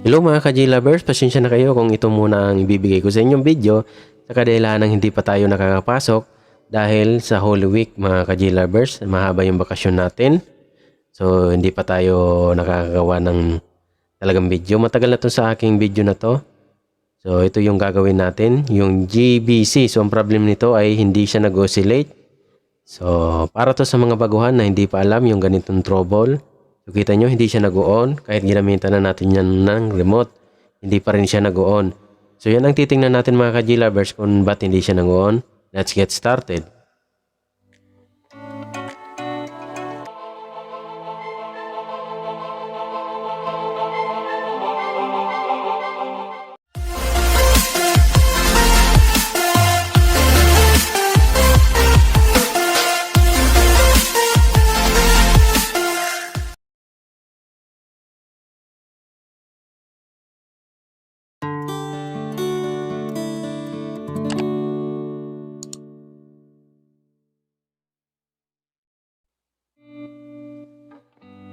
Hello mga ka-J-Lovers, pasensya na kayo kung ito muna ang ibibigay ko sa inyong video sa kadahilan ng hindi pa tayo nakakapasok dahil sa Holy Week mga ka-J-Lovers, mahaba yung bakasyon natin. So hindi pa tayo nakakagawa ng talagang video. Matagal na to sa aking video na to. So ito yung gagawin natin, yung GBC. So ang problem nito ay hindi siya nag-oscillate. So para to sa mga baguhan na hindi pa alam yung ganitong trouble. So kita nyo, hindi siya nag-on. Kahit ginamitan na natin yan ng remote, hindi pa rin siya nag-on. So yan ang titingnan natin mga ka-J-Lovers kung ba't hindi siya nag-on. Let's get started.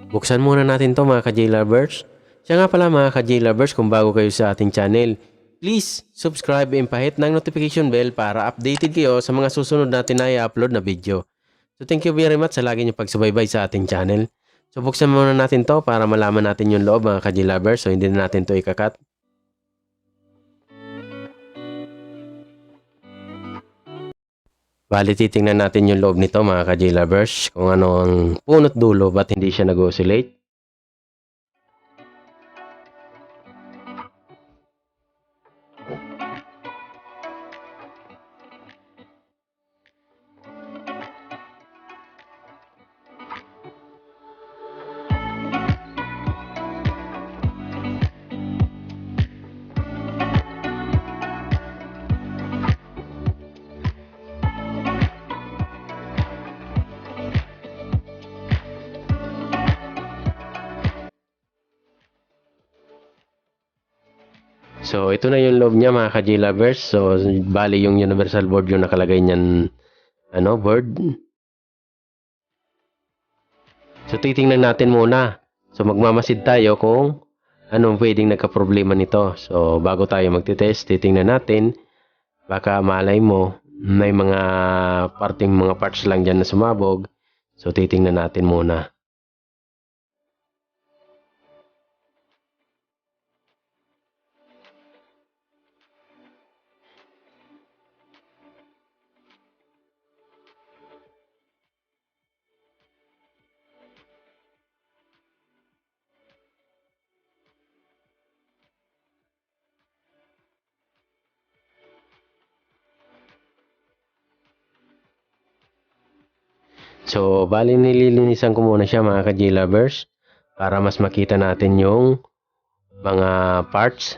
Buksan muna natin to mga ka-J-Lovers. Siya nga pala mga ka-J-Lovers, kung bago kayo sa ating channel, please subscribe and pahit ng notification bell para updated kayo sa mga susunod natin na i-upload na video. So thank you very much sa lagi niyo pagsubaybay sa ating channel. So buksan muna natin to para malaman natin yung loob mga ka-J-Lovers. So hindi na natin to ikakat. Bali, titingnan natin yung loob nito mga ka-J-Lovers kung ano ang punot dulo ba't hindi siya nag-oscillate. So, ito na yung loob niya mga ka-J-Lovers. So, bali yung universal board yung nakalagay niyan, board. So, titingnan natin muna. So, magmamasid tayo kung anong pwedeng nagka-problema nito. So, bago tayo magtitest, titingnan natin. Baka malay mo, may mga parts lang dyan na sumabog. So, titingnan natin muna. So, bali nililinisan ko muna siya mga ka-J-Lovers para mas makita natin yung mga parts.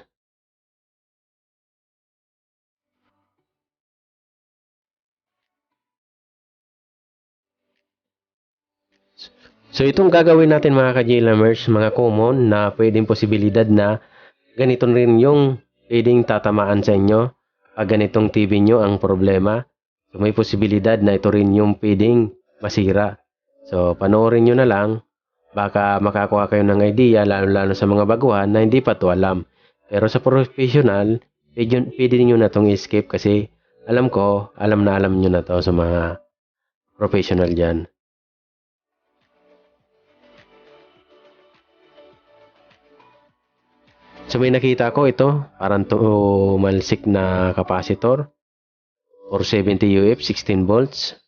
So, itong gagawin natin mga ka-J-Lovers, mga common na pwedeng posibilidad na ganito rin yung pwedeng tatamaan sa inyo pag ganitong TV nyo ang problema. So, may posibilidad na ito rin yung pwedeng masira. So, panoorin nyo na lang. Baka makakuha kayo ng idea, lalo-lalo sa mga baguhan na hindi pa to alam. Pero sa professional, pwede nyo na itong escape kasi alam ko, alam nyo na to sa mga professional dyan. So may nakita ko ito, parang malsik na capacitor or 70 UF, 16 volts.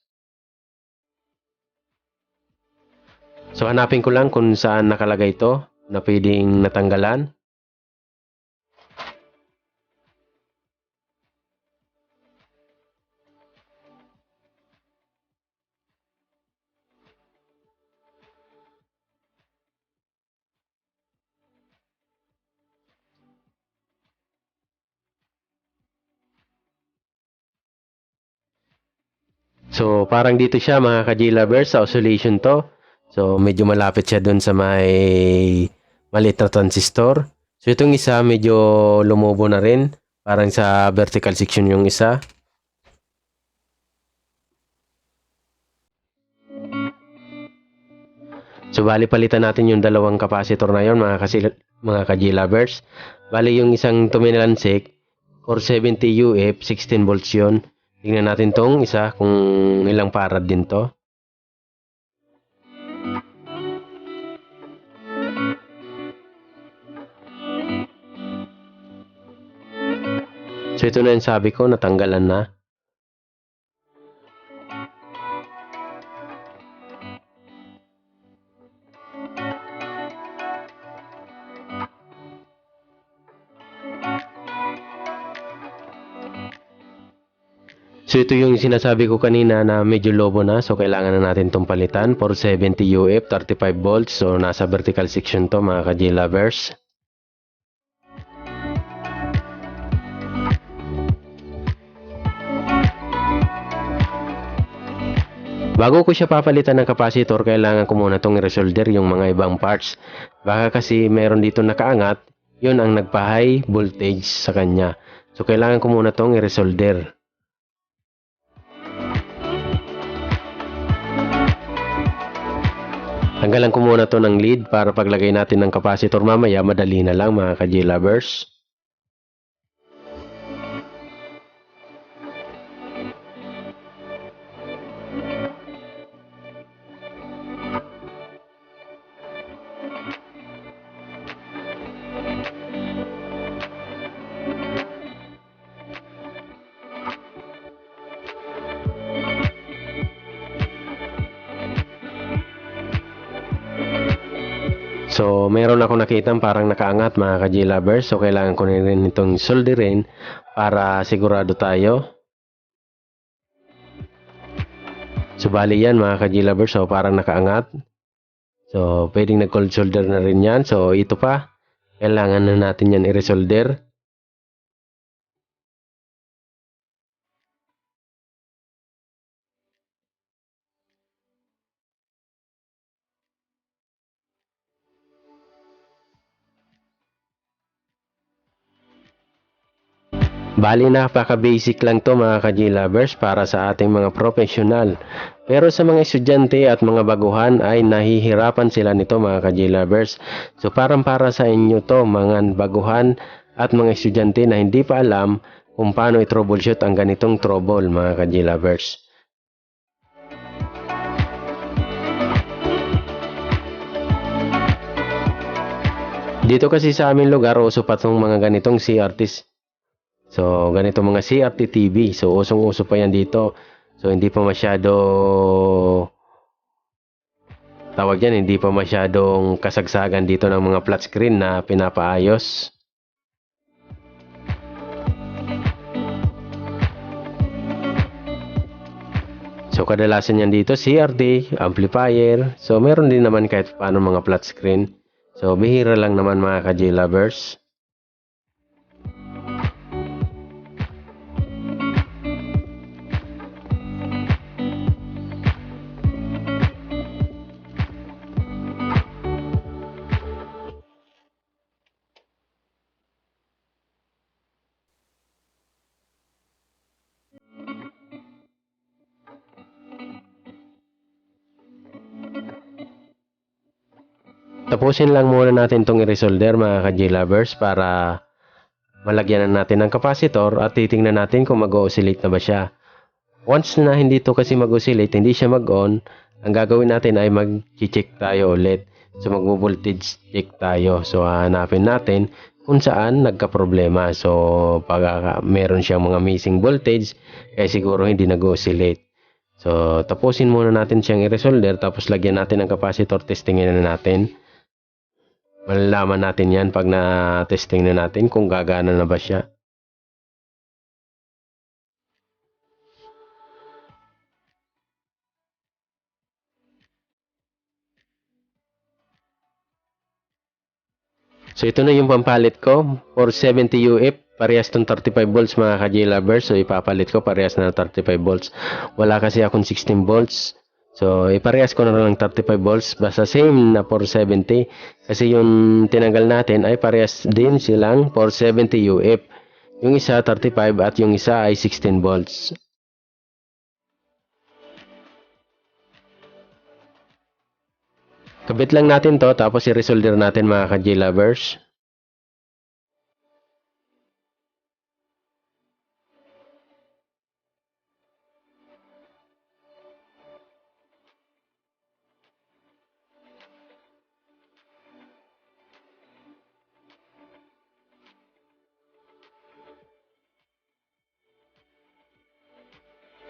So hanapin ko lang kung saan nakalagay ito na pwedeng natanggalan. So parang dito siya mga ka-J-Lovers, sa oscillation to. So medyo malapit siya dun sa may maliit na transistor. So itong isa medyo lumubo na rin. Parang sa vertical section yung isa. So bali palitan natin yung dalawang capacitor na yon mga mga ka-G-lovers. Bali yung isang tuminalansik 470 UF 16 volts yun. Tingnan natin tong isa kung ilang farad din to. So ito na yung sabi ko, natanggalan na. So ito yung sinasabi ko kanina na medyo lobo na. So kailangan na natin itong palitan. 470 UF, 35 volts. So nasa vertical section to mga ka-G-lovers. Bago ko siya papalitan ng capacitor, kailangan ko muna itong i-resolder yung mga ibang parts. Baka kasi meron dito nakaangat, yun ang nagpa-high voltage sa kanya. So kailangan ko muna itong i-resolder. Tanggalan ko muna to ng lead para paglagay natin ng capacitor mamaya, madali na lang mga ka-G-lovers. So, meron ako nakita parang nakaangat mga ka-G-lovers. So, kailangan ko na rin itong solderin para sigurado tayo. So, bali yan mga ka-G-lovers. So, parang nakaangat. So, pwedeng nag-cold solder na rin yan. So, ito pa. Kailangan na natin yan i-resolder. Bali napaka-basic lang to mga ka-G-lovers para sa ating mga profesional. Pero sa mga estudyante at mga baguhan ay nahihirapan sila nito mga ka-G-lovers. So para sa inyo to mga baguhan at mga estudyante na hindi pa alam kung paano i-troubleshoot ang ganitong trouble mga ka-G-lovers. Dito kasi sa aming lugar, uso pa itong mga ganitong CRTs. So, ganito mga CRT TV. So, usong-uso pa yan dito. So, hindi pa masyado tawag yan, hindi pa masyadong kasagsagan dito ng mga flat screen na pinapaayos. So, kadalasan yan dito, CRT, amplifier. So, meron din naman kahit paano mga flat screen. So, bihira lang naman mga ka-G-lovers. Tapusin lang muna natin itong i-resolder mga ka-G-lovers para malagyan na natin ng capacitor at titingnan natin kung mag-oscillate na ba siya. Once na hindi to kasi mag-oscillate, hindi siya mag-on, ang gagawin natin ay mag-check tayo ulit. So mag-voltage check tayo. So hanapin natin kung saan nagka-problema. So pag meron siyang mga missing voltage, kaya siguro hindi nag-oscillate. So tapusin muna natin siyang i-resolder tapos lagyan natin ng capacitor, testingin na natin. Malalaman natin yan pag na-testing na natin kung gagana na ba siya. So ito na yung pampalit ko. 470 UF, parehas tong 35 volts mga ka-G-lovers. So ipapalit ko parehas na 35 volts. Wala kasi akong 16 volts. So iparehas ko na lang 35 volts. Basta same na 470. Kasi yung tinanggal natin ay parehas din silang 470 UF. Yung isa 35 at yung isa ay 16 volts. Kabit lang natin to tapos i-resolder natin mga ka-G-lovers.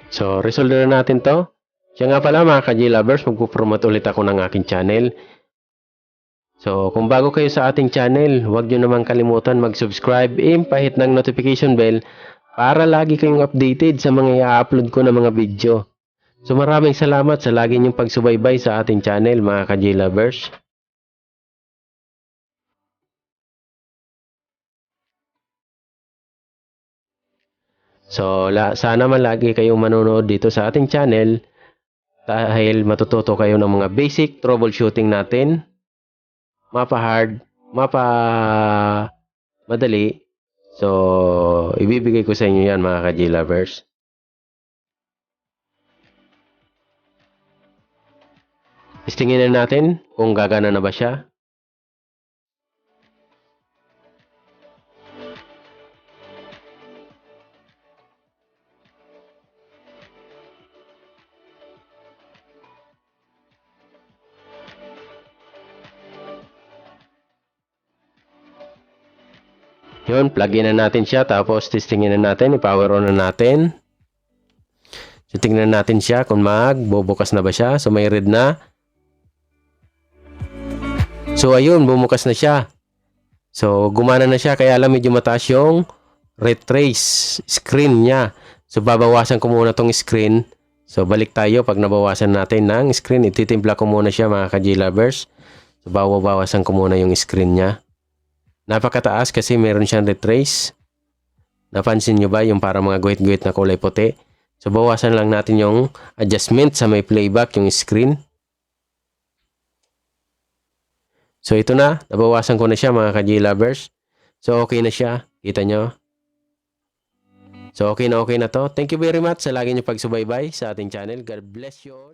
So, resolve na natin to. Siya nga pala mga ka-G-Lovers, magpo-promote ulit ako ng aking channel. So, kung bago kayo sa ating channel, huwag nyo naman kalimutan mag-subscribe, pahit ng notification bell para lagi kayong updated sa mga i-upload ko na mga video. So, maraming salamat sa lagi nyong pagsubaybay sa ating channel mga ka-G-Lovers. So, sana man lagi kayong manonood dito sa ating channel dahil matututo kayo ng mga basic troubleshooting natin. Mapa-hard, mapa-madali. So, ibibigay ko sa inyo yan mga ka-G-Lovers. Testingin na natin kung gagana na ba siya. Yun, plug-in na natin siya. Tapos, testingin na natin. I-power on na natin. So, tingnan natin siya kung magbubukas na ba siya. So, may red na. So, ayun, bumukas na siya. So, gumana na siya. Kaya alam, medyo mataas yung red trace screen niya. So, babawasan ko muna tong screen. So, balik tayo pag nabawasan natin ng screen. Ititimpla ko muna siya mga ka-G-Lovers. So, bawasan ko muna yung screen niya. Napakataas kasi meron siyang red trace. Napansin nyo ba yung parang mga guhit-guhit na kulay puti? So, bawasan lang natin yung adjustment sa may playback, yung screen. So, ito na. Nabawasan ko na siya mga ka-G-Lovers. So, okay na siya. Kita nyo? So, okay na to. Thank you very much sa lagi nyo pagsubaybay sa ating channel. God bless you all.